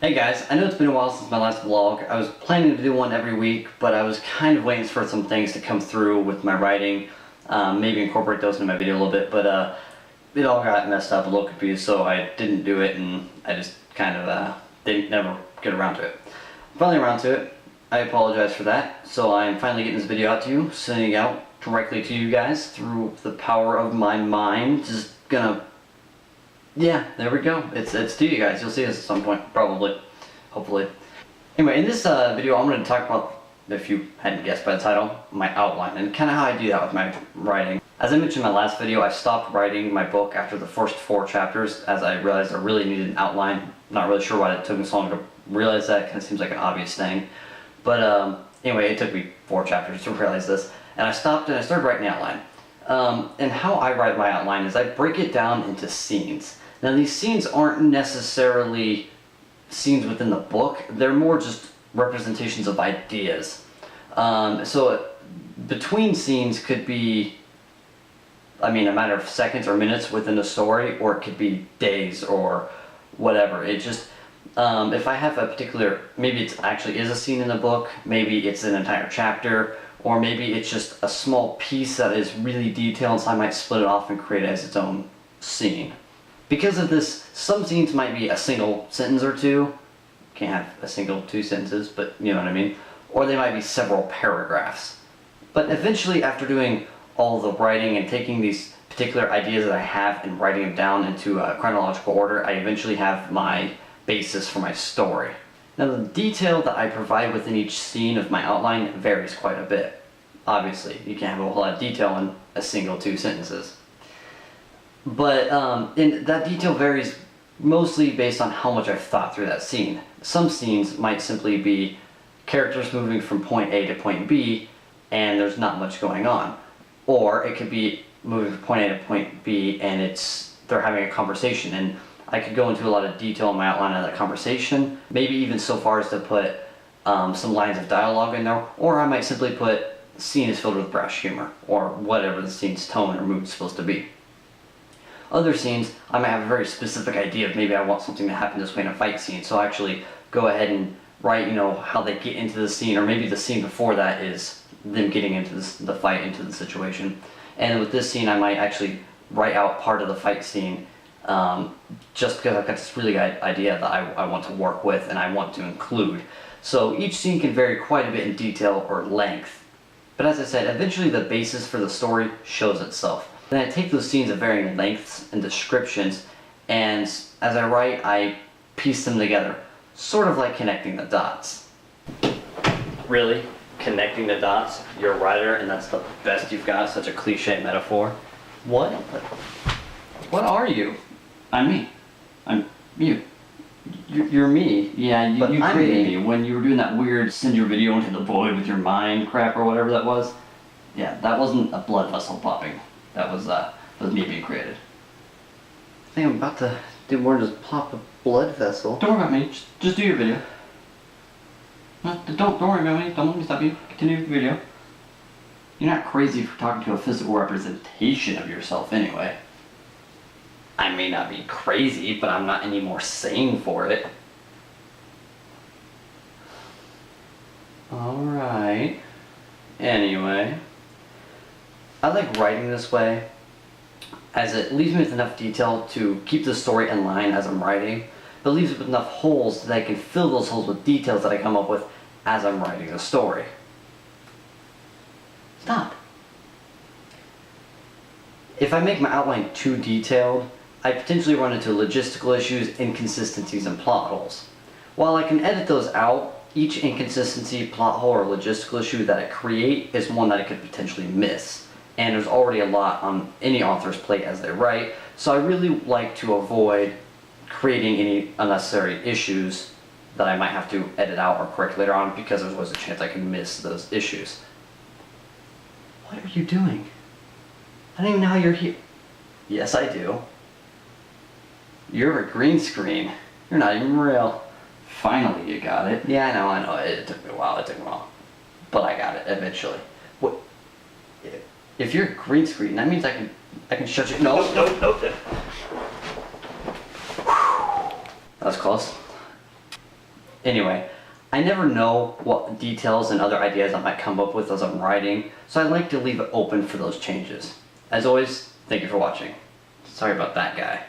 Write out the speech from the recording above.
Hey guys, I know it's been a while since my last vlog. I was planning to do one every week, but I was kind of waiting for some things to come through with my writing. Maybe incorporate those into my video a little bit, but it all got messed up, a little confused, so I didn't do it, and I just kind of didn't never get around to it. Finally around to it. I apologize for that. So I'm finally getting this video out to you, sending it out directly to you guys through the power of my mind. Just gonna, yeah, there we go. It's to you guys. You'll see this at some point, probably, hopefully. Anyway, in this video, I'm going to talk about, if you hadn't guessed by the title, my outline and kind of how I do that with my writing. As I mentioned in my last video, I stopped writing my book after the first 4 chapters as I realized I really needed an outline. Not really sure why it took me so long to realize that. It kind of seems like an obvious thing. But anyway, it took me 4 chapters to realize this. And I stopped and I started writing the outline. And how I write my outline is I break it down into scenes. Now these scenes aren't necessarily scenes within the book, they're more just representations of ideas. So between scenes could be, I mean, a matter of seconds or minutes within the story, or it could be days or whatever. It just, if I have a particular, maybe it actually is a scene in the book, maybe it's an entire chapter, or maybe it's just a small piece that is really detailed, so I might split it off and create it as its own scene. Because of this, some scenes might be a single sentence or two. Can't have a single 2 sentences, but you know what I mean. Or they might be several paragraphs. But eventually, after doing all the writing and taking these particular ideas that I have and writing them down into a chronological order, I eventually have my basis for my story. Now the detail that I provide within each scene of my outline varies quite a bit. Obviously, you can't have a whole lot of detail in a single 2 sentences. But that detail varies mostly based on how much I've thought through that scene. Some scenes might simply be characters moving from point A to point B and there's not much going on. Or it could be moving from point A to point B and they're having a conversation, and I could go into a lot of detail in my outline of that conversation, maybe even so far as to put some lines of dialogue in there, or I might simply put the scene is filled with brash humor, or whatever the scene's tone or mood is supposed to be. Other scenes, I might have a very specific idea of maybe I want something to happen this way in a fight scene, so I actually go ahead and write, you know, how they get into the scene, or maybe the scene before that is them getting into the fight, into the situation. And with this scene, I might actually write out part of the fight scene just because I've got this really good idea that I want to work with and I want to include. So each scene can vary quite a bit in detail or length. But as I said, eventually the basis for the story shows itself. Then I take those scenes of varying lengths and descriptions, and as I write, I piece them together, sort of like connecting the dots. Really? Connecting the dots? You're a writer and that's the best you've got? Such a cliche metaphor. What? What are you? I'm me. I'm you. You're me. Yeah, you created me. When you were doing that weird send your video into the void with your mind crap or whatever that was. Yeah, that wasn't a blood vessel popping. That was me being created. I think I'm about to do more than just pop a blood vessel. Don't worry about me. Just do your video. No, don't worry about me. Don't let me stop you. Continue the video. You're not crazy for talking to a physical representation of yourself anyway. I may not be crazy, but I'm not any more sane for it. Alright. Anyway. I like writing this way, as it leaves me with enough detail to keep the story in line as I'm writing, but leaves me with enough holes that I can fill those holes with details that I come up with as I'm writing the story. Stop. If I make my outline too detailed, I potentially run into logistical issues, inconsistencies, and plot holes. While I can edit those out, each inconsistency, plot hole, or logistical issue that I create is one that I could potentially miss. And there's already a lot on any author's plate as they write, so I really like to avoid creating any unnecessary issues that I might have to edit out or correct later on, because there's always a chance I can miss those issues. What are you doing? I don't even know how you're here. Yes, I do. You're a green screen. You're not even real. Finally you got it. Yeah, I know. It took me a while. But I got it eventually. What? If you're a green screen, that means I can shut you. No. That was close. Anyway, I never know what details and other ideas I might come up with as I'm writing, so I like to leave it open for those changes. As always, thank you for watching. Sorry about that guy.